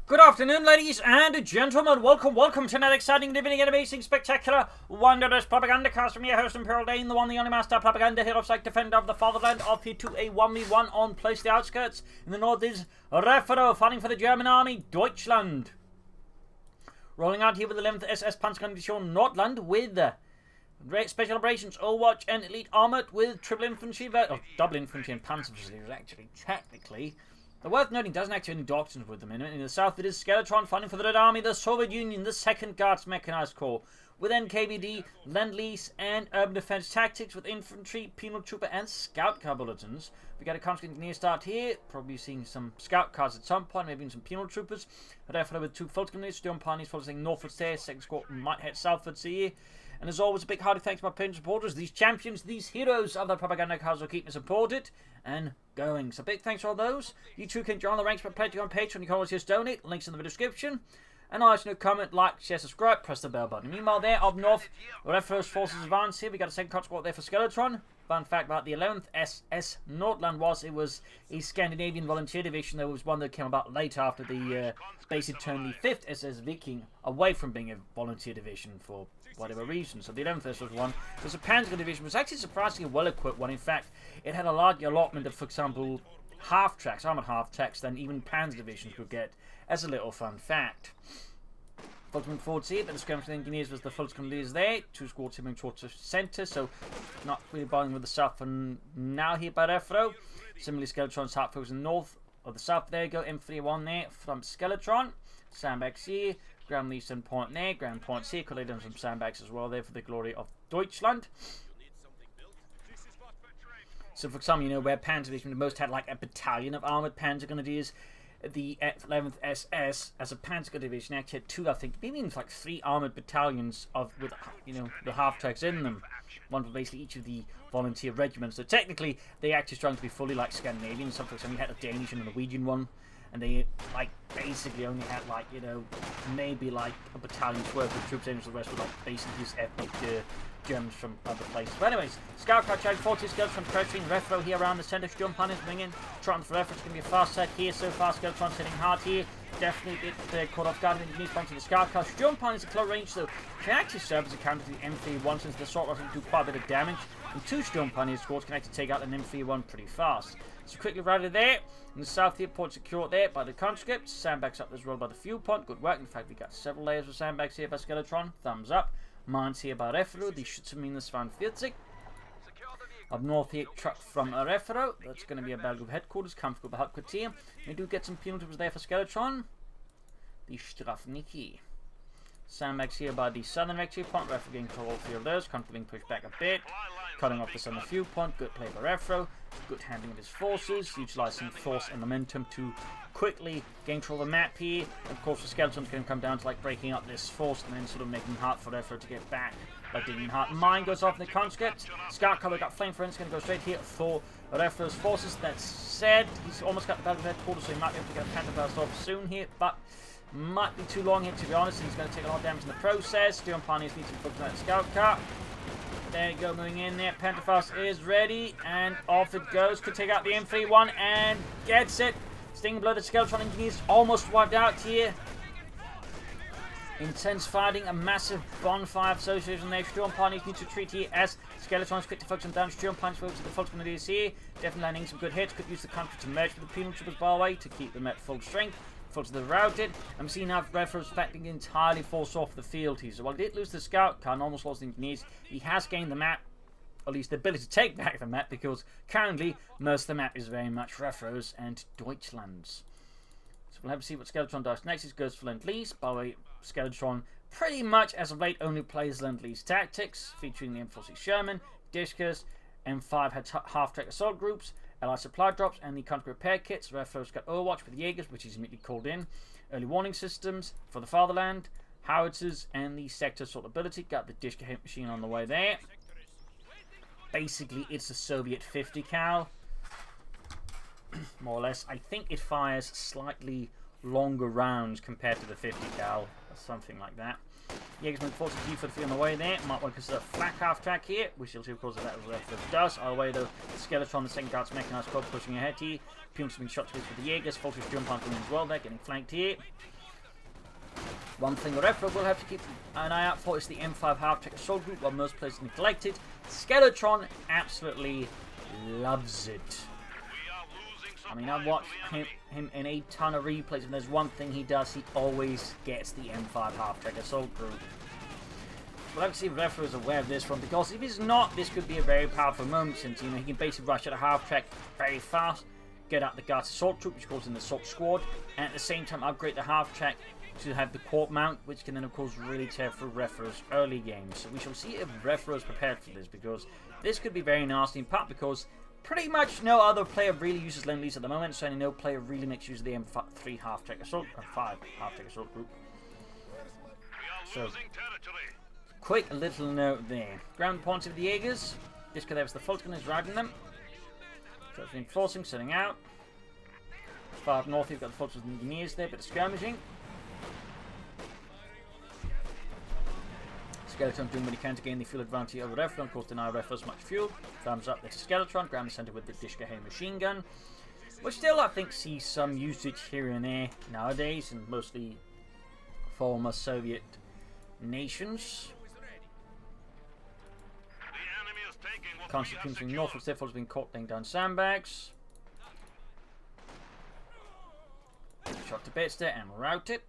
Good afternoon, ladies and gentlemen. Welcome to another exciting, living, and amazing, spectacular, wondrous Propagandacaster. I'm your host, Imperial Dane, the one, the only master propaganda hero, psych defender of the fatherland, off here to a 1v1 on Ploiesti Outskirts. In the north is Refero, fighting for the German army, Deutschland. Rolling out here with the 11th SS Panzerdivision Nordland with Special Operations, Overwatch and Elite Armored with Triple Infantry, Double Infantry and Panzer Fusiliers, actually, technically. The worth noting doesn't actually have any doctrines with them in it. In the south, it is Skeletron fighting for the Red Army, the Soviet Union, the 2nd Guards Mechanized Corps, with NKVD, Lend Lease, and Urban Defense Tactics, with Infantry, Penal Trooper, and Scout Car Bulletins. We got a constant near start here, probably seeing some Scout Cars at some point, maybe even some Penal Troopers. Refero with 2 Fulton Units, Stone Pioneers focusing northwards there, 2nd Squad might head southwards here. And as always, a big hearty thanks to my patron supporters, these champions, these heroes of the Propagandacaster will keep me supported and going. So big thanks to all those. You too can join the ranks by pledging on Patreon. You can always just donate. Links in the description. And I'll no comment, like, share, subscribe, press the bell button. Meanwhile, there up north, Refero's forces advance here. We got a 2nd Squad there for Skeletron. Fun fact about the 11th SS Nordland it was a Scandinavian volunteer division. There was one that came about later after the basically turned the 5th SS Viking away from being a volunteer division for whatever reason. So the 11th SS one was a Panzer division. It was actually surprisingly well equipped one. In fact, it had a larger allotment of, for example, half-tracks, armoured half-tracks than even Panzer divisions would get, as a little fun fact. Fulton forwards here, but the skirmish engineers was the Fulton leaders there. 2 squads moving towards the centre, so not really bothering with the south for now here by Refero. Similarly, Skeletron's half focusing north of the south. There you go, M31 there from Skeletron. Sandbags here, ground lease and point there, ground points here. Could lay down some sandbags as well there for the glory of Deutschland. So for example, you know where Panzer Division the most had like a battalion of armoured Panzer Grenadiers. The 11th SS as a Panzer division actually had 2, I think, maybe even like 3 armoured battalions with, you know, the half-tracks in them. One for basically each of the volunteer regiments. So technically, they actually strung to be fully like Scandinavian. So for example, you had a Danish and a Norwegian one, and they like basically only had like, you know, maybe like a battalion's worth of troops in, so the rest were like basically just ethnic Germans from other places. But anyways, Scout Car Charge 40 Skeletron pressuring Refero here around the centre. Jump on is bringing. Trying for Refero. It's going to be a fast set here. So far, Skeletron's hitting hard here. Definitely get caught off guard. Engineers bunch to the Scout Car. Jump on is a close range, so can actually serve as a counter to the M31 since the assault rifle do quite a bit of damage. And 2 Stone Pioneer squads can actually take out an M31 pretty fast. So quickly routed there. In the south here, point secure there by the conscripts. Sandbags up as well by the fuel point. Good work. In fact, we got several layers of sandbags here by Skeletron. Thumbs up. Mines here by Refero, die Schützenminus 42. Up north here, truck from Refero. That's going to be a battle group headquarters, Kampfgruppe Hauptquartier. We do get some penal troops there for Skeletron. Die Strafniki. Sandbags here by the southern rectory point. Refero getting control all 3 of those. Kampf being pushed back a bit. Cutting off the southern fuel point. Good play by Refero. Good handling of his forces. Utilising force and momentum to quickly gain control of the map here. Of course, the Skeleton's going to come down to like breaking up this force and then sort of making hard for Refero to get back by digging hard. Mine goes off in the conscript. Scout cover got flame friends, going to go straight here for Refero's forces. That said, he's almost got the battle headquarters, so he might be able to get a panther burst off soon here, but might be too long here to be honest, and he's going to take a lot of damage in the process. Steel Pioneers need to focus on that Scout car. There you go, moving in there. Pantherfast is ready, and off it goes. Could take out the M31 and gets it. Stinging blow, the Skeletron engineers almost wiped out here. Intense fighting, a massive bonfire of association there. Steel Pioneers need to retreat here as Skeletron's quick to focus on down. Steel Pioneers focus on the Fulton Grenadiers here. Definitely landing some good hits. Could use the country to merge with the Penal Troopers by the way to keep them at full strength. Fulton the routed. I'm seeing now Refero's factoring entirely force off the field here. So while he did lose the Scout car and almost lost the engineers, he has gained the map. At least the ability to take back the map, because currently most of the map is very much Refero's and Deutschland's. So we'll have to see what Skeletron does next. He goes for Lend Lease. By the way, Skeletron pretty much as of late only plays Lend Lease tactics, featuring the M46 Sherman, Discus, M5 had half-track assault groups, allied supply drops, and the country repair kits. Refero's got Overwatch with Jaegers, which he's immediately called in. Early warning systems for the fatherland, howitzers, and the sector assault ability. Got the Dishka hit machine on the way there. Basically, it's a Soviet 50 cal, more or less. I think it fires slightly longer rounds compared to the 50 cal, or something like that. Jägersman 40G for the on the way there. Might want to consider a flat half track here, which you'll see, of course, that was left of does. Our way though, Skeletron, the 2nd Guards Mechanized Corps pushing ahead here. Pumps being shot to with the Jaegers. Voltage jump on as well there, getting flanked here. One thing Refero will have to keep an eye out for is the M5 half-tech assault group, while most players neglect it. Skeletron absolutely loves it. I mean, I've watched him in a ton of replays, and there's one thing he does, he always gets the M5 half-tech assault group. We'll have to see if Refero is aware of this one, because if he's not, this could be a very powerful moment, since, you know, he can basically rush at a half-track very fast, get out the Guards Assault Troop, which calls in the Assault Squad, and at the same time upgrade the half-track to have the Court Mount, which can then of course really tear through Refero's early games. So we shall see if Refero is prepared for this, because this could be very nasty, in part because pretty much no other player really uses Lend Lease at the moment, so no player really makes use of the M3 half-track assault, or 5 half-track assault group. So, quick little note there. Ground points of the Jaegers. This guy there was the Falcon is riding them. So it's reinforcing, setting out. Far up north, you've got the Falcons and Engineers there, bit of skirmishing. Skeletron doing what he can to gain the fuel advantage over Refero, of course deny Refero as much fuel. Thumbs up there to Skeletron, ground the center with the Dishka machine gun. Which still I think sees some usage here and there nowadays, and mostly former Soviet nations. Constantly north of Stifle has been caught laying down sandbags. Shot to bits there and routed.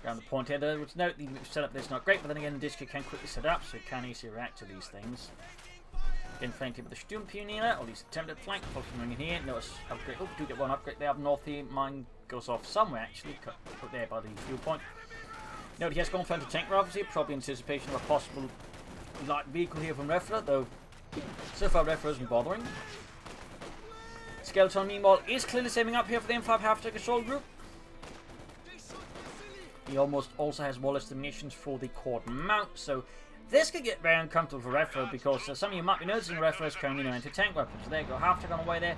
Around the point here, though, which note the setup there is not great, but then again, Dishka can quickly set up, so it can easily react to these things. Again, flanked with the Sturmpioneer, or least attempted flank, focusing in here. Notice upgrade. Oh, do get one upgrade there up north here. Mine goes off somewhere actually, put there by the fuel point. Note he has gone for anti-tank rifles here, probably in anticipation of a possible light vehicle here from Refero, though so far Refero isn't bothering. Skeleton, meanwhile, is clearly saving up here for the M5 half-tech assault group. He almost also has more or less the munitions for the Court Mount, so this could get very uncomfortable for Refero, because some of you might be noticing Refero is carrying anti-tank weapons. So there you go, half-tech on the way there.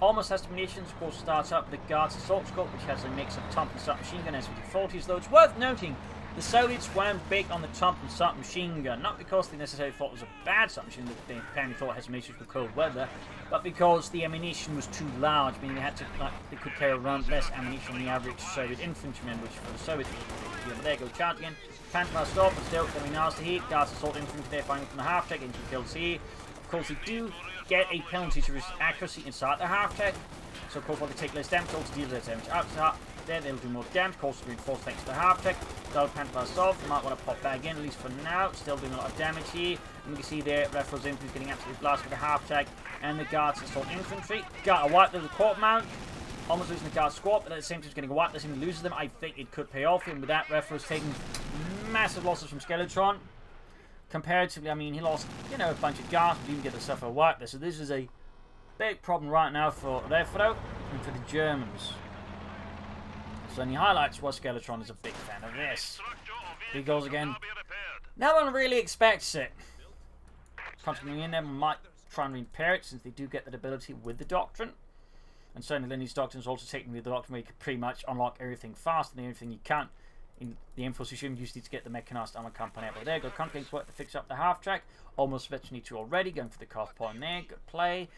Almost has the munitions, of course, starts up the Guards Assault Scope, which has a mix of Thompson submachine gun and SVT-40s, though it's worth noting the Soviets weren't big on the Thompson submachine gun, not because they necessarily thought it was a bad submachine that they apparently thought had some issues with cold weather, but because the ammunition was too large, meaning they had to, they could carry around less ammunition than the average Soviet infantryman, which for the Soviets was a big deal. There you go, charge again. Panther off, but still very nasty here. Guards Assault infantry there firing from the half-tech, getting kills here. Of course, they do get a penalty to risk accuracy inside the half-tech, so of course while they take less damage, also deal less damage outside. There, they'll do more damage, of course reinforced thanks to the half-tech. Double Panther off, they might want to pop back in, at least for now. Still doing a lot of damage here. And we can see there, Refero's infantry getting absolutely blasted with the half-tech. And the Guards Assault infantry. Got a wipe there with the Court Mount. Almost losing the Guard squad, but at the same time getting a wipe. This even loses them. I think it could pay off. And with that, Refero's taking massive losses from Skeletron. Comparatively, I mean, he lost, you know, a bunch of guards, but even get the suffer a wipe there. So this is a big problem right now for Refero and for the Germans. So any highlights was Skeletron is a big fan of this. He goes again. No one really expects it. Continuing in there, might try and repair it, since they do get that ability with the Doctrine. And certainly Lenny's Doctrine is also technically the Doctrine where you can pretty much unlock everything faster than everything you can. In the info system, you need to get the mechanized armor company out. But there you go, Conquest work to fix up the half-track. Almost Veteran 2 already, going for the cough point there. Good play.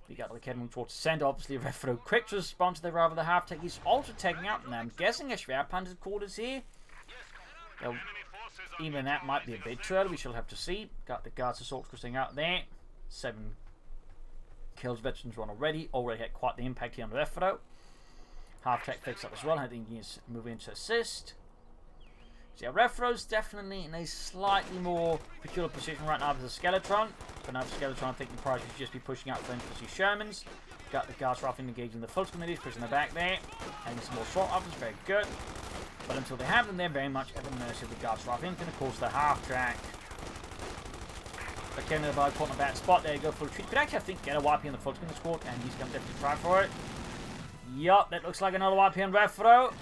We got the Academy towards the center. Obviously, Refero quick to respond to the rather the half-tech. He's also taking out, and I'm guessing a Schwerpanzer quarters here. Well, even that might be a bit too early. We shall have to see. Got the Guards Assault crossing out there. 7 kills, Veterans run already. Already had quite the impact here on Refero. Half-track fixed up as well. I think he's moving to assist. So yeah, Refero's definitely in a slightly more peculiar position right now as a Skeletron. But now for Skeletron, I think the priority should just be pushing out for infantry Shermans. Got the Guards Rifle engaging the full committees, pushing the back there. And some more assault rifles, very good. But until they have them, they're very much at the mercy of the Guards Rifle and of course the half-track. But Kevin caught in a bad spot, there you go for a retreat. Could actually, I think, get a wipe here on the full squad, and he's going to definitely try for it. Yup, that looks like another wipe here on Refero.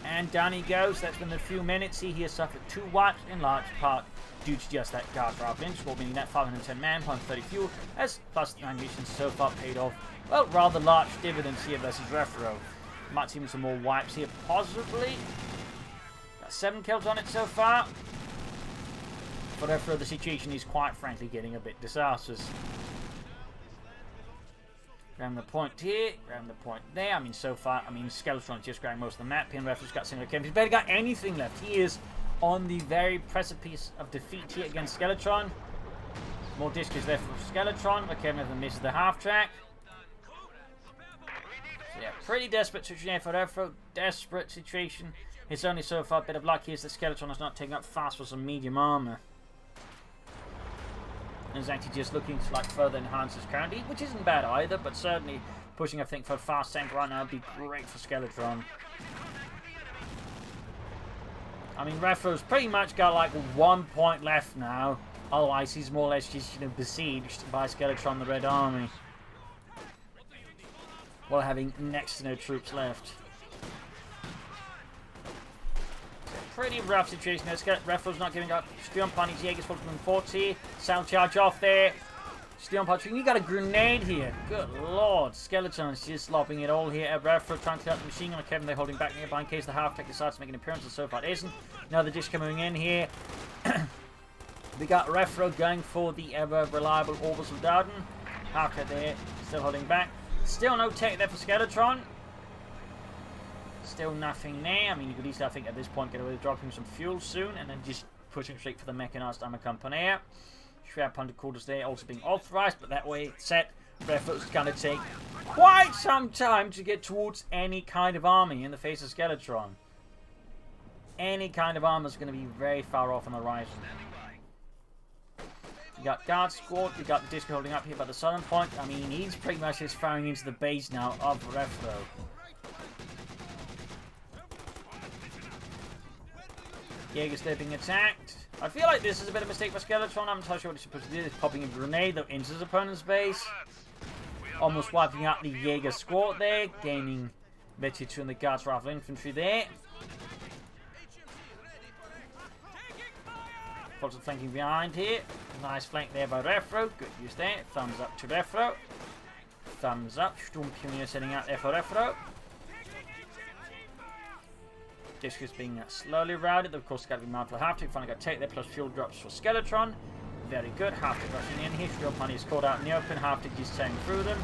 And down he goes. That's been a few minutes. He has suffered 2 wipes in large part due to just that Guard Rifle in squad, meaning that 510 man, 130 fuel, as plus 9 missions so far paid off. Well, rather large dividends here versus Refero. Might see some more wipes here, possibly. Got 7 kills on it so far. But Refero, the situation is quite frankly getting a bit disastrous. Grabbing the point here, grabbing the point there. I mean, so far, Skeletron just grabbing most of the map. Pin Refero's got single game. He's barely got anything left. He is on the very precipice of defeat here against Skeletron. More discus left for Skeletron, but Kevin misses the half track. So yeah, pretty desperate situation for Refero. Desperate situation. It's only so far a bit of luck here is that Skeletron is not taking up fast for some medium armor. And is actually just looking to like further enhance his currently, which isn't bad either, but certainly pushing I think for a fast tank right now would be great for Skeletron. I mean, Refero's pretty much got like 1 point left now. Otherwise, he's more or less just, besieged by Skeletron, the Red Army. While having next to no troops left. Pretty rough situation there. Refero's not giving up. Sturm on his Jaeger's full 40. Sound charge off there. Sturm punch. You got a grenade here. Good lord. Skeletron's just lobbing it all here at Refero, trying to clear out the machine gun. Kevin, they're holding back nearby in case the half-tech decides to make an appearance, and so far it isn't. Another dish coming in here. We got Refero going for the ever-reliable Orbital Darden. Half-tech there. Still holding back. Still no tech there for Skeletron. Still nothing there. I mean, you could easily, I think, at this point get away with dropping some fuel soon and then just pushing straight for the mechanized armor company. Shroud Punter quarters there also being authorized, but that way it's set. Refero's going to take quite some time to get towards any kind of army in the face of Skeletron. Any kind of armor is going to be very far off on the horizon. You got Guard Squad, you got the Disco holding up here by the southern point. I mean, he's pretty much just firing into the base now of Refero. Jaeger's there being attacked. I feel like this is a bit of a mistake for Skeletron. I'm not entirely sure what he's supposed to do. He's popping a grenade though into his opponent's base. Almost wiping out the Jaeger squad there. Gaining Betty 2 and the Guards Rifle Infantry there. Also flanking behind here. Nice flank there by Refero. Good use there. Thumbs up to Refero. Thumbs up. Sturm Pioneer setting out there for Refero. Discus being slowly routed. Of course, got to be mindful of half-tick. Finally got to take there, plus fuel drops for Skeletron. Very good. Half-tick rushing in here. Real money is caught out in the open. Half-tick is tearing through them.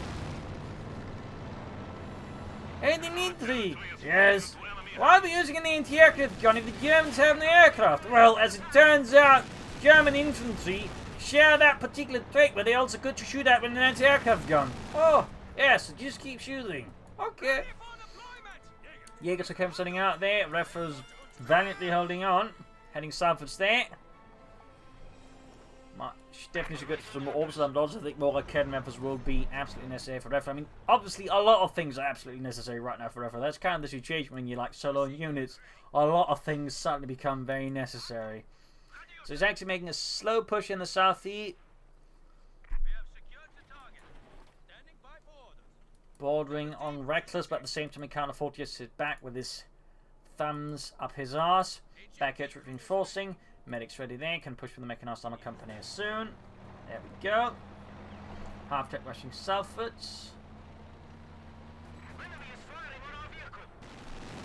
Hey, Dimitri! Yes? Why are we using an anti-aircraft gun if the Germans have no aircraft? Well, as it turns out, German infantry share that particular trait, but they're also good to shoot at with an anti-aircraft gun. Oh, yes, so just keep shooting. Okay. Jaegers are setting out there. Refero's valiantly holding on. Heading southwards there. Definitely should get some more orbs. And also think more arcade members will be absolutely necessary for Refero. I mean, obviously, a lot of things are absolutely necessary right now for Refero. That's kind of the situation when you like solo units. A lot of things suddenly become very necessary. So he's actually making a slow push in the southeast. Bordering on reckless, but at the same time he can't afford to just sit back with his thumbs up his arse. Back edge reinforcing. Medics ready there. Can push for the mechanized armor company soon. There we go. Half-tech rushing southwards.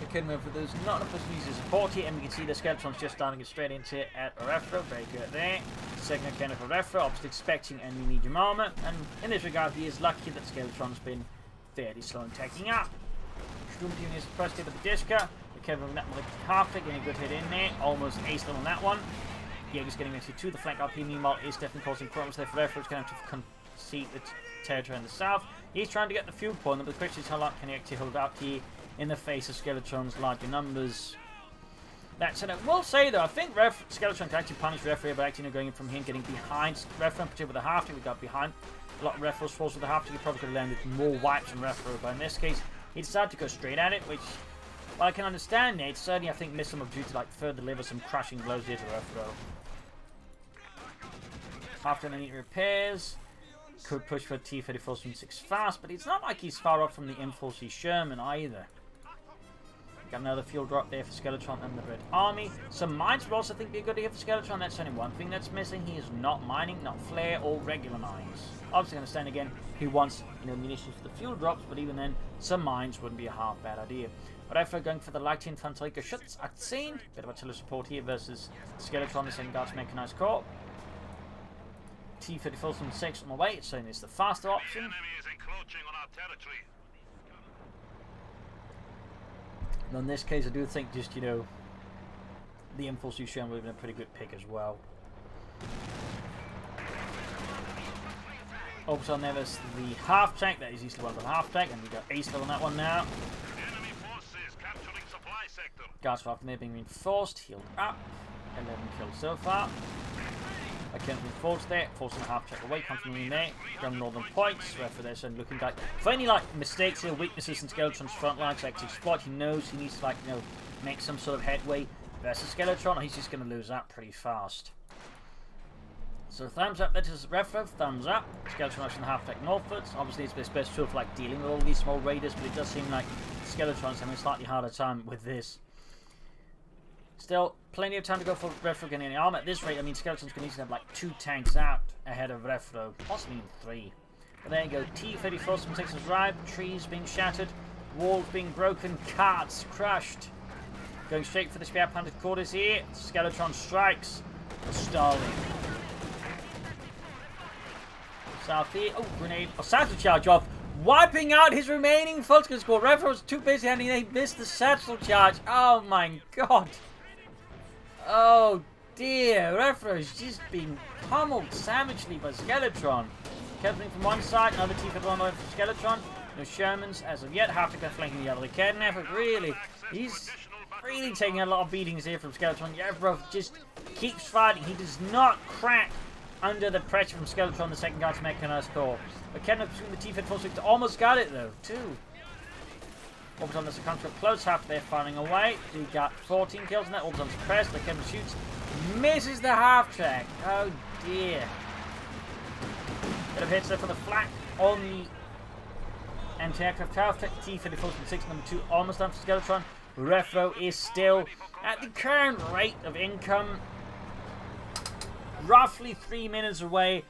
The kid move for those not in a position to use support here, and we can see the Skeletron's just starting to get straight into it at Refero. Very good there. Second cannon for Refero, obviously expecting any medium armor, and in this regard he is lucky that Skeletron's been fairly slow in taking up. Sturm is pressed into the Disca. The Kevin with that one half-tech, getting a good hit in there. Almost aced on that one. Jaeger's getting actually to the flank up here. Meanwhile, is definitely causing problems there for Refero. He's going to have to concede the territory in the south. He's trying to get the fuel point, but the question is how long can he actually hold out here in the face of Skeletron's larger numbers. That said, I will say though, I think Skeletron can actually punish Refero by actually going in from here and getting behind Refero, particularly with the half-tick. We got behind a lot of Refero's force with the half-tick. He probably could have landed more wipes on Refero, but in this case, he decided to go straight at it, which, well, I can understand it. Certainly, I think missed some of due to like further deliver some crushing blows here to Refero. After any repairs, could push for T-34-6 fast, but it's not like he's far off from the M40 Sherman either. Got another fuel drop there for Skeletron and the Red Army. Some mines would also think be a good idea for Skeletron. That's only one thing that's missing. He is not mining, not flare or regular mines. Obviously, I understand again, he wants munitions for the fuel drops, but even then, some mines wouldn't be a half bad idea. But after going for the light infantry Geschütz Aktion, bit of artillery support here versus Skeletron, the same Guards Mechanized Corps. T-34-6 on the way, so it's the faster option. Enemy is encroaching on our territory. And in this case, I do think just, you know, the Impulse Sherman would have been a pretty good pick as well. Also, on there is the half tank. That is easily one of the half tank, and we got ace kill on that one now. Enemy forces capturing supply sector. Guards from there being reinforced, healed up. 11 kills so far. I can't reinforce there. Forcing half check away, continuing there. Down northern points. Refero there, so looking like for any like mistakes or weaknesses in Skeletron's front lines, like to exploit. He knows he needs to like, you know, make some sort of headway versus Skeletron, or he's just going to lose that pretty fast. So thumbs up, that is Refero, thumbs up. Skeletron action half tech northwards. Obviously it's his best tool for like dealing with all these small raiders, but it does seem like Skeletron's having a slightly harder time with this. Still, plenty of time to go for Refero getting any armor. At this rate, I mean, Skeletron's going to need to have like 2 tanks out ahead of Refero, possibly even 3. But there you go, T-34 takes his ride, trees being shattered, walls being broken, carts crushed. Going straight for the spare planted quarters here. Skeletron strikes. Stalling. South here. Oh, grenade. Oh, satchel charge off. Wiping out his remaining full score. Refero was too busy and he missed the satchel charge. Oh my god. Oh dear. Refero is just being pummeled savagely by Skeletron. Capturing from one side, another T-34 on the way for Skeletron. No Shermans as of yet. Half to go flanking the other. The Caden effort really. He's really taking a lot of beatings here from Skeletron. Refero just keeps fighting. He does not crack under the pressure from Skeletron, the second guard's mechanized core. But Ken between the T-34 almost got it though, too. Orbison does a counter up close, half they're firing away. He got 14 kills on that. Orbison's pressed, the Ken shoots, misses the half track. Oh dear. Bit of hits there for the flak on the anti-aircraft tower. T-34 number 2 almost done for Skeletron. Refero is still at the current rate of income roughly 3 minutes away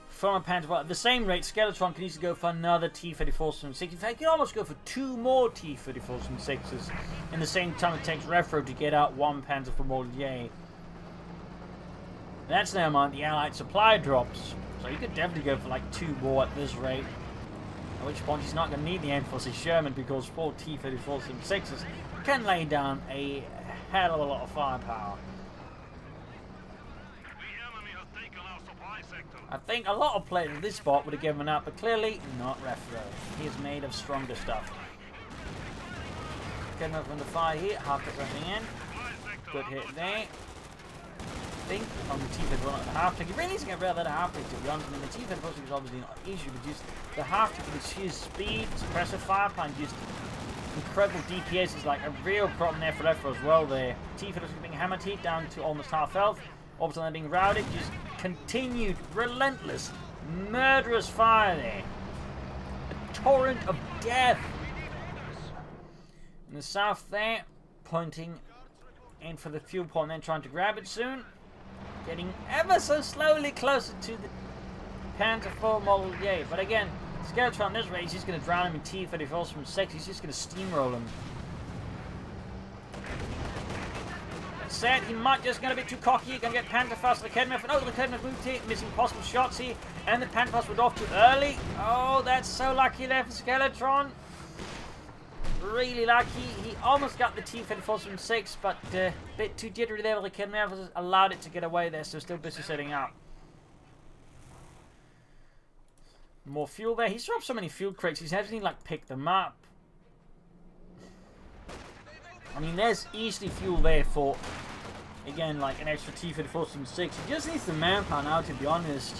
from a Panther. At the same rate, Skeletron can easily go for another T-34-6. In fact, he can almost go for 2 more T-34-6s in the same time it takes Refero to get out 1 Panther from Moliere. That's never mind the Allied supply drops. So you could definitely go for like 2 more at this rate. At which point he's not going to need the Enforcer Sherman because 4 T-34-6s can lay down a hell of a lot of firepower. I think a lot of players at this spot would have given up, but clearly not Refero. He is made of stronger stuff. Getting up from the fire here, half the running in. Good hit there. I think on the T-34 at the half tick. He really needs to get rid of that half tick, to be honest. I mean, the T-34 is obviously not an issue, but just the half tick with its sheer speed, suppressive firepower, and just incredible DPS is like a real problem there for Refero as well there. T-34 being hammered here down to almost half health. Orbison being routed, just continued, relentless, murderous fire there. A torrent of death. In the south there, pointing in for the fuel point, then trying to grab it soon. Getting ever so slowly closer to the Panther 4 Model J. But again, Skeletron this race, he's going to drown him in T-34s from 6. He's just going to steamroll him. Said he might just get a bit too cocky. He's going to get Panther fast. The Kedmeth. Oh, the Kedmeth moved here, missing possible shots here. And the Panther fast went off too early. Oh, that's so lucky there for Skeletron. Really lucky. He almost got the T-34 from 6, but a bit too jittery there. The Kedmeth allowed it to get away there, so still busy setting up. More fuel there. He's dropped so many fuel crates. He's hasn't even like picked them up. I mean, there's easily fuel there for, again, like an extra T-34 from 6. He just needs the manpower now, to be honest.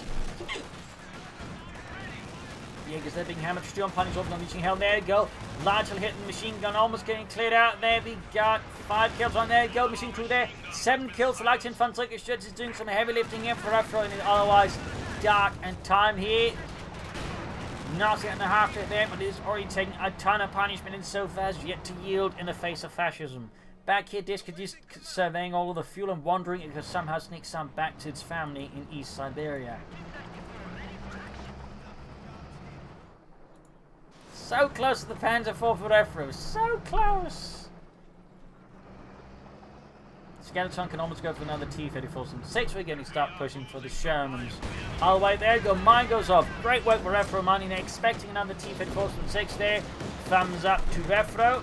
Yeah, because they're being hammered. Still on punch off on reaching hell. There you go. Largely hitting the machine gun, almost getting cleared out. There we got 5 kills on there. Go machine crew there. 7 kills. The Light Infantry Judge is doing some heavy lifting here for Refero in an otherwise dark and time here. Not getting a half hit there, but is already taking a ton of punishment and so far has yet to yield in the face of fascism. Back here, Disc is just surveying all of the fuel and wondering if it could somehow sneak some back to its family in East Siberia. So close to the Panzer IV for Refero. So close. Skeletron can almost go for another T-34-6. We're going to start pushing for the Shermans. All the way there you go. Mine goes off. Great work for Refero Money. Expecting another T-34-6 there. Thumbs up to Refero.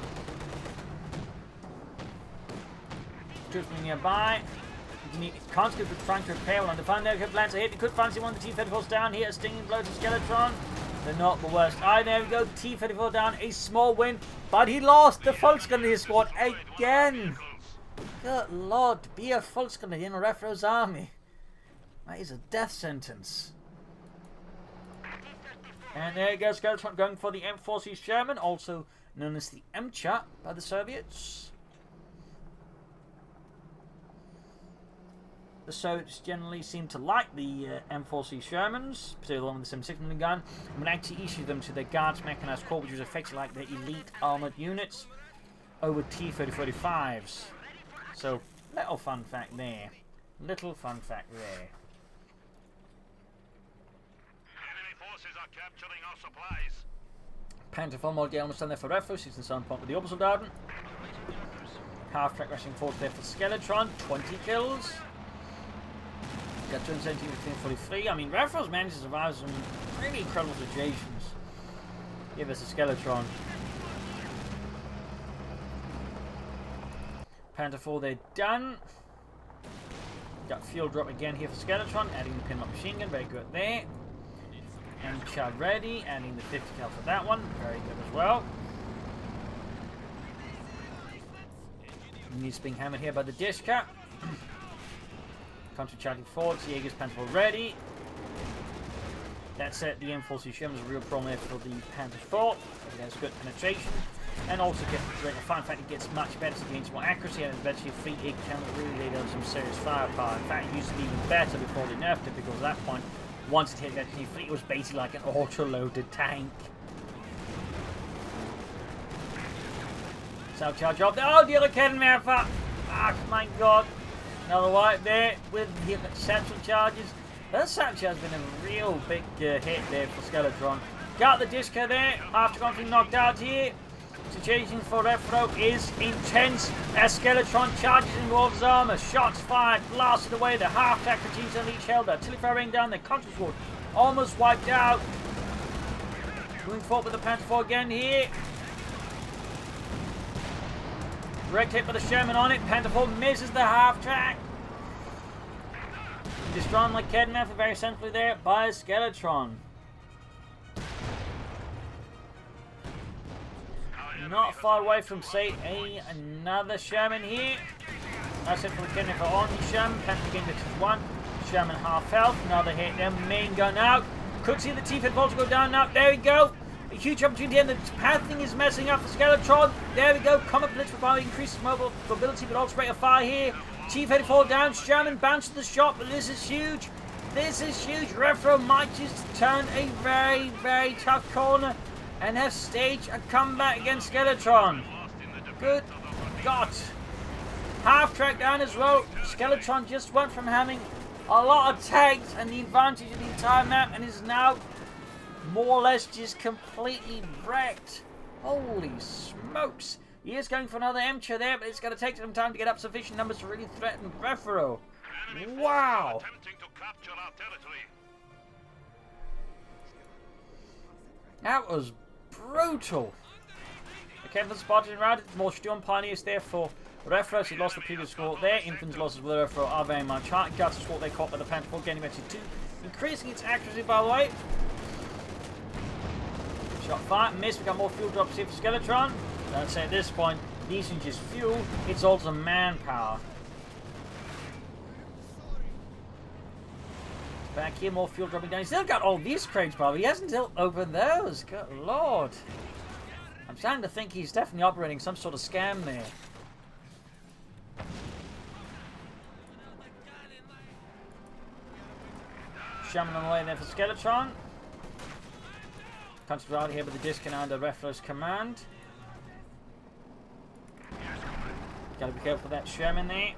Troops nearby. Conscript with trying to repair one. The final plans are hit. He could fancy one of the T-34s down here. A stinging blow to Skeletron. They're not the worst. Alright, there we go. T-34 down. A small win. But he lost. The Volksgrenadier squad again. Good lord. To be a Volksgrenadier in Refero's army. That is a death sentence. And there you go. Skeletron going for the M4C Sherman. Also known as the MCHA by the Soviets. The Soviets generally seem to like the M4C Shermans, particularly the one with the 76mm gun, and would actually issue them to their Guards Mechanized Corps, which was effectively like their elite armoured units, over T-3045s. So, little fun fact there. Little fun fact there. Enemy forces are capturing our supplies. Panther 4 model almost done there for Refero, 67 point with the Obersoldaten. Half-track rushing forward there for Skeletron, 20 kills. Got 217 between 43. I mean, Refero's managed to survive some really incredible situations. Give us a Skeletron. Panther 4, they're done. Got fuel drop again here for Skeletron, adding the pin-up machine gun, very good there. And Chad ready, adding the 50 cal for that one, very good as well. Needs being hammered here by the dish cap. Country charging forwards, Jaeger's Panther ready. That's it, the M4C Sherman is a real problem there for the Panther 4. It has good penetration. And also the fun fact it gets much better, so it gains more accuracy, and eventually it can really lay down some serious firepower. In fact, it used to be even better before they nerfed it, because at that point, once it hit that T3, it was basically like an auto-loaded tank. Self-charge off. Oh, the other cannon marathon! Ah, my god. Another wipe there with the satchel charges. That satchel has been a real big hit there for Skeletron. Got the disco there after getting knocked out here. Situation for Refero is intense as Skeletron charges in Wolf's armor. Shots fired, blasted away. The half-track continues on each held. Artillery firing down. The country sword almost wiped out. Moving forward with the Panther 4 again here. Direct hit by the Sherman on it. Panther 4 misses the half-track. Destroyed like Kedmeth, very centrally there by Skeletron. Not far away from, say, another Sherman here. That's it for the Kedmeth on the Sherman. Panther again gets 1. Sherman half health. Another hit there. Main gun out. Could see the T-Fed Volta go down now. There we go. A huge opportunity, and the pathing is messing up for Skeletron. There we go. Comet Blitz requires increased mobility, but also rate of fire here. T-34 down. Sherman bounces the shot, but this is huge. This is huge. Refero might just turn a very, very tough corner and have staged a comeback against Skeletron. Good God. Half-track down as well. Skeletron just went from having a lot of tanks and the advantage of the entire map, and is now more or less just completely wrecked. Holy smokes. He is going for another MCHA there, but it's going to take some time to get up sufficient numbers to really threaten Refero. Wow. That was brutal. Okay, for the spotted and routed, more Sturm Pioneers there for Refero. So he lost the previous score there. Infant's losses with Refero are very much high. Guts score they caught by the Panther 4, getting eventually 2. Increasing its accuracy, by the way. Shot fire, missed. We got more fuel drops here for Skeletron. I'd say at this point, it isn't just fuel, it's also manpower. Back here, more fuel dropping down. He's still got all these crates, probably. He hasn't opened those. Good lord. I'm starting to think he's definitely operating some sort of scam there. Shaman on the way there for Skeletron. Country right here with the disc under Refero's command. Gotta be careful with that Sherman there.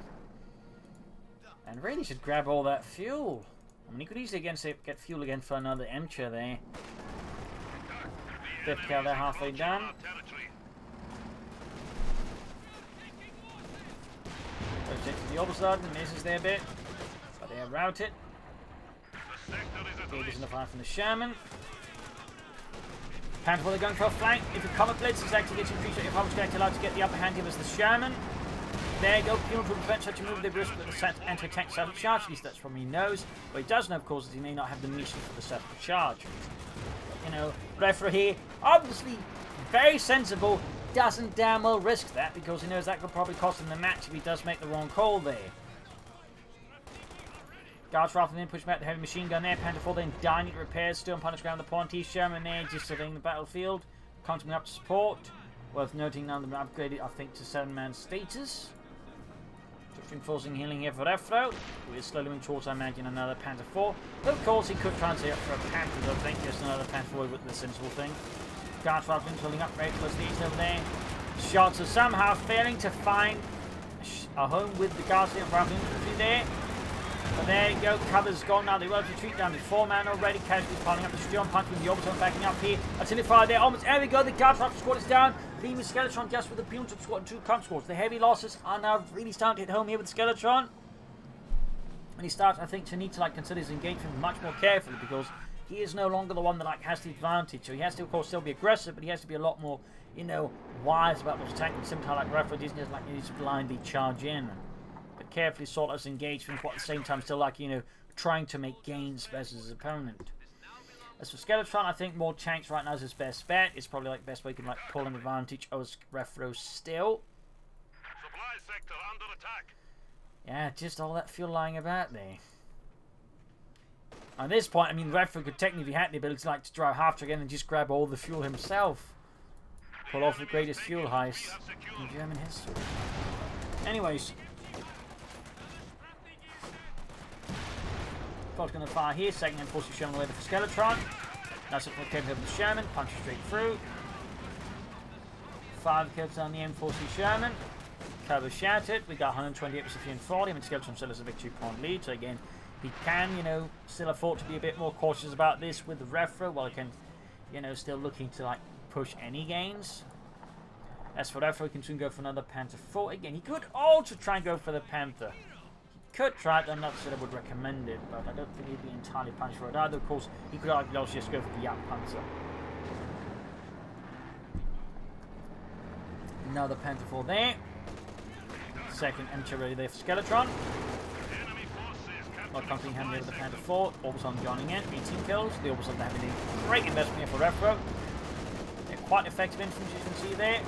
And really should grab all that fuel. I mean, he could easily again get fuel again for another MCHA there. 50 cal there, halfway done. Go check for the all of a sudden, misses there a bit. But they're routed. Here goes the fire from the Sherman. Panther, they're going for a flank. If you cover blitz, it's actually getting appreciate your opponent's going to allowed to get the upper hand here as the Sherman. There you go, Peel to prevent such a move. They risk with the anti-tank self charge. At least that's from he knows. What he does know, of course, is he may not have the mission for the self charge. You know, Refero here, obviously very sensible, doesn't damn well risk that because he knows that could probably cost him the match if he does make the wrong call there. Guards rifle in, push back the heavy machine gun there. Panther 4 then dying to repairs. Still punish ground the Ploiesti Sherman there, just surveying the battlefield. Continuing up to support. Worth noting now they've upgraded, I think, to 7-man status. Just reinforcing healing here for Refero, who is slowly moving towards, I imagine, another Panther 4. But of course, he could try and stay up for a Panther, I think. Just another Panther 4 with the sensible thing. Guards rifle building up very close to each over there. Shots are somehow failing to find a home with the Guards rifle infantry there. But there you go, cover's gone now. They will retreat down to 4-man already. Casualties piling up. The Steel Punch with the Overton backing up here. Artillery fire there. Almost there we go. The Guard Rifle squad is down. Leaving Skeletron just with the Punitive squad and 2 comp squads. The heavy losses are now really starting to hit home here with Skeletron. And he starts, I think, to need to consider his engagement much more carefully because he is no longer the one that has the advantage. So he has to, of course, still be aggressive, but he has to be a lot more, wise about what's attacking. Sometimes Refero doesn't just he needs to blindly charge in. But carefully sort out his engagement, while at the same time still trying to make gains versus his opponent. As for Skeletron, I think more tanks right now is his best bet. It's probably best way he can pull an advantage of Refero still. Supply sector under attack. Yeah, just all that fuel lying about there. At this point, I mean, Refero could technically, if he had the ability to drive half track in and just grab all the fuel himself. Pull off the greatest fuel heist in German history. Anyways. First going to fire here, second and force Sherman away for Skeletron. That's it for the Kevin of the Sherman, punch straight through. 5 kills on the M40 Sherman. Cover shattered. We got 128 with Sophia and 40. I mean, Skeletron still has a victory point lead, so again, he can, still afford to be a bit more cautious about this with the Refero, while he can, still looking to push any gains. As for Refero, he can soon go for another Panther 4. Again, he could also try and go for the Panther. Could try it, I'm not sure I would recommend it, but I don't think he'd be entirely punished for it either. Of course, he could also just go for the Panzer. Another Panther 4 there. Second Emcha ready there for Skeletron. Not comforting hand there with the Panther 4. Overton joining in, 18 kills. The Overton having a great investment here for Refero. They're quite effective infantry, as you can see there.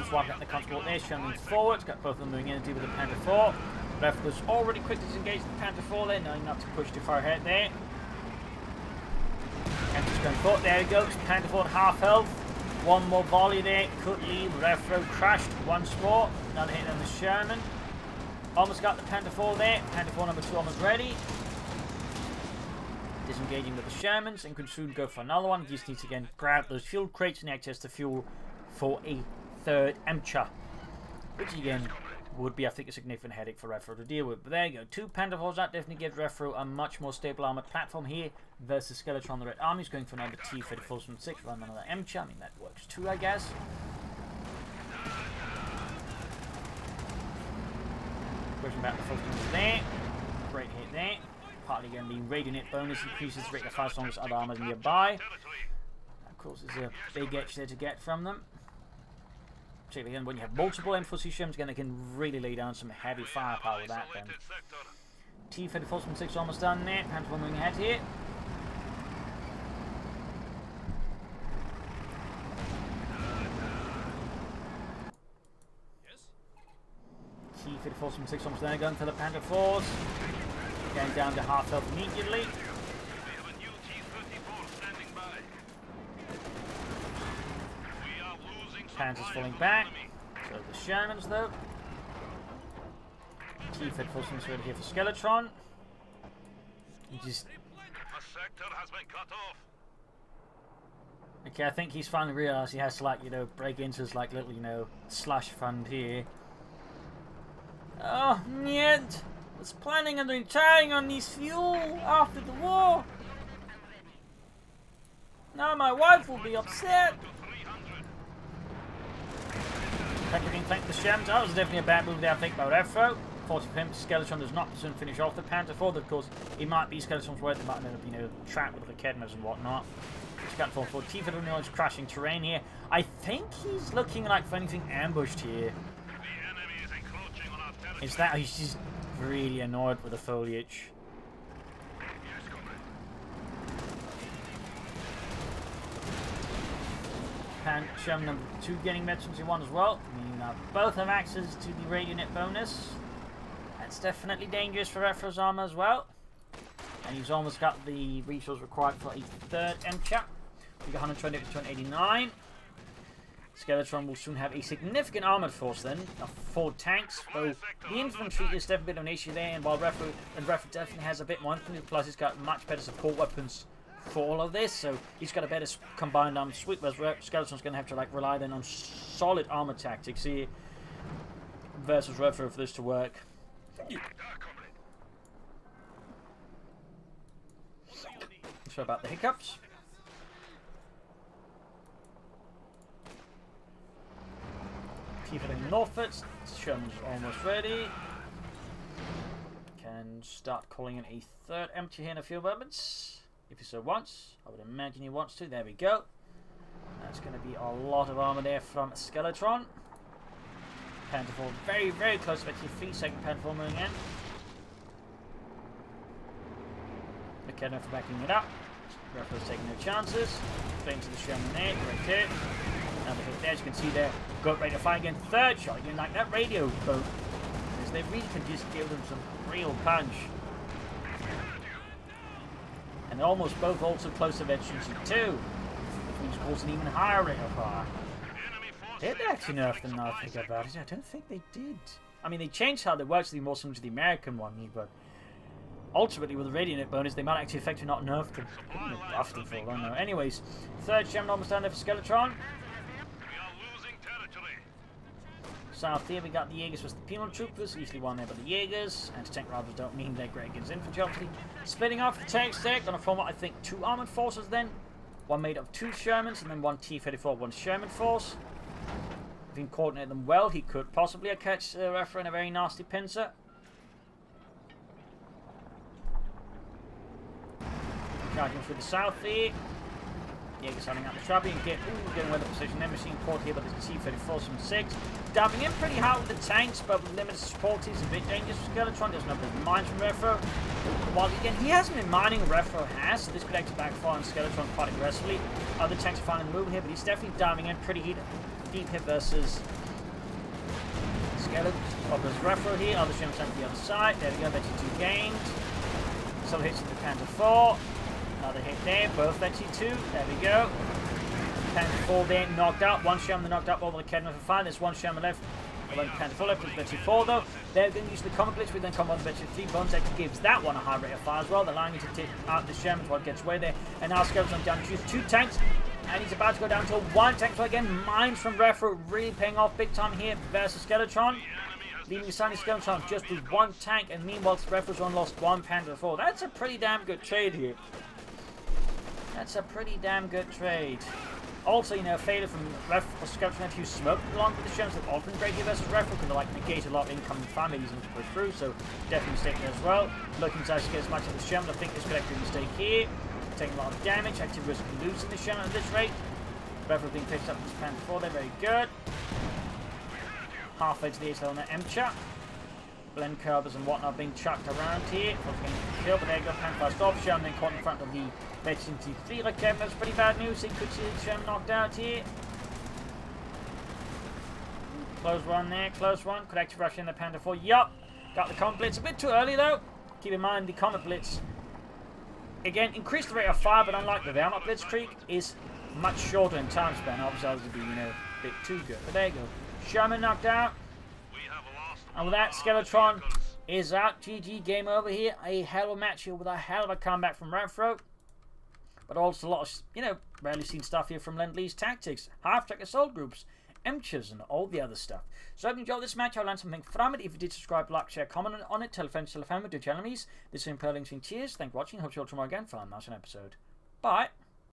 Swiping up the constable there, Sherman forward, got both of them moving in to deal with the Panther 4. Refero's already quickly disengaged the Panther 4 there, knowing not to push too far ahead there. And just going forward, there he goes, Panther 4 at half health. One more volley there, could leave, Refero crashed once more. Another hit on the Sherman. Almost got the Panther 4 there, Panther 4 number 2 almost ready. Disengaging with the Shermans, and could soon go for another one. He just needs to again grab those fuel crates and access to fuel for a third Emcha, which again would be, I think, a significant headache for Refero to deal with. But there you go, 2 Panther 4s. That definitely gives Refero a much more stable armored platform here versus Skeletron. The Red Army's going for another T-34 from 6, run another Emcha. I mean, that works too, I guess. Pushing back the first one there. Great hit there. Partly again, the Radiant bonus increases the rate of 5 strongest other armors nearby. Of course, there's a big edge there to get from them. Particularly again, when you have multiple M4C Shermans, again, they can really lay down some heavy firepower with that then. T-34 from 6 almost done there. Panther 4 moving ahead here. T-34 from 6 almost there, going for the Panther 4s. Going down to half health immediately. Panthers falling back. So the Shermans though. T-34 seems ready here for Skeletron. Just. Okay, I think he's finally realised he has to break into his little slush fund here. Oh, niet! I was planning on retiring on this fuel after the war. Now my wife will be upset. Effectively being flanked with the Shermans. That was definitely a bad move there, I think, by Refero. 40 pimps. Skeletron does not soon finish off the Panther 4. Of course, it might be Skeletron's worth. It might end up, you know, trapped with the Kedmas and whatnot. Skeletron 4. T-Feather is crashing terrain here. I think he's looking like for anything ambushed here. Is that he's just really annoyed with the foliage? Sherman number 2 getting emergency 1 as well. Meaning that both have access to the radio net bonus. That's definitely dangerous for Refero's armor as well. And he's almost got the resource required for a third M-chap. We got 120 to 289. Skeletron will soon have a significant armored force then of 4 tanks. Though the infantry is definitely a bit of an issue there, and while Refero definitely has a bit more infantry, plus he's got much better support weapons for all of this, so he's got a better combined armor suite, whereas Skeletron's going to have to like rely then on solid armor tactics here versus Refero for this to work. Sorry about the hiccups. Keep it in Norfolk. Sherman's almost ready. Can start calling in a third empty here in a few moments. If he so wants. I would imagine he wants to. There we go. That's going to be a lot of armor there from Skeletron. Panther 4 very, very close. Actually, 3-second Panther 4 moving in. Okay, no for backing it up. Refero's taking no chances. Playing to the Sherman there. Right there. Another hit there. As you can see there. Got ready to fire again. Third shot. Again, like that radio boat. Because they really can just give them some real punch. And they're almost both also close to efficiency too. Which means causing even higher rate of fire. Did they actually nerf them now I think about it? I don't think they did. I mean, they changed how they work to be more similar to the American one, but ultimately with the Radiant bonus, they might actually effectively not nerf them. Couldn't have buffed them for all I don't know. Anyways, third Sherman almost down there for Skeletron. South here we got the Jaegers versus the Penal Troopers, easily won there by the Jaegers. Anti-tank rifles don't mean they're great against infantry, obviously. Splitting off the tanks there, gonna form what I think 2 armored forces then. One made of 2 Shermans and then 1 T-34, 1 Sherman force. If he can coordinate them well, he could possibly catch Refero in a very nasty pincer. Charging through the south here. Jaeger's running out the trap and getting weather position. Then machine port here, but there's a T-34 from 6. Dabbing in pretty hard with the tanks, but with limited support, he's a bit dangerous for Skeletron. There's no big mines from Refero. While again, he hasn't been mining, Refero has, so this could actually backfire on Skeletron quite aggressively. Other tanks are finding the movement here, but he's definitely diving in pretty deep here versus Skeletron. There's Refero here, other Shermans on the other side. There we go, that's 2 gained. Solo hits with the Panther 4. Another hit there, both Betsy 2. There we go. Panther 4 there, knocked out. 1 Sherman knocked out over the Kedma for 5. There's 1 Sherman left. Well, Panther 4 left with Betsy 4 though. They're going to use the Comet Blitz, we then come on to Betsy 3. Bones actually gives that one a high rate of fire as well, allowing you to take out the Shermans while it gets away there. And now Skeleton down to choose 2 tanks. And he's about to go down to 1 tank. So again, mines from Refero really paying off big time here versus Skeletron. Leaving the Sunny Skeletron just with 1 tank. And meanwhile, Refero's on lost 1 Panther 4. That's a pretty damn good trade here. That's a pretty damn good trade. Also, you know, failure from Skeletron who smoked along with the Shermans that often great here versus Refero can like negate a lot of incoming families and to push through, so definitely mistake there as well. Looking to actually get as much of the Sherman, I think this could actually be a mistake here. Taking a lot of damage, actually risking losing the Sherman at this rate. Refero being picked up with his Panther 4 there, very good. Halfway to the ASL on that M-chap. Blend curbers and whatnot being chucked around here. Kill, but there you go, Panther fast off. Sherman then caught in front of the Veteran T3. Like that's pretty bad news. He could see Sherman knocked out here. Close one there, close one. Could actually rush in the Panther 4. Yup. Got the Comet Blitz. A bit too early though. Keep in mind the Comet Blitz. Again, increased the rate of fire, but unlike the Valmont Blitzkrieg, is much shorter in time span. Obviously, that would be, you know, a bit too good. But there you go. Sherman knocked out. And with that, Skeletron is out. GG, game over here. A hell of a match here with a hell of a comeback from Refero. But also a lot of, you know, rarely seen stuff here from Lend Lease Tactics, half-track assault groups, MCHs, and all the other stuff. So I hope you enjoyed this match. I learned something from it. If you did, subscribe, like, share, comment on it. Tell a friend, tell a family, do your enemies. This is Imperial Links. Cheers. Thanks for watching. Hope you all tomorrow again for another episode. Bye.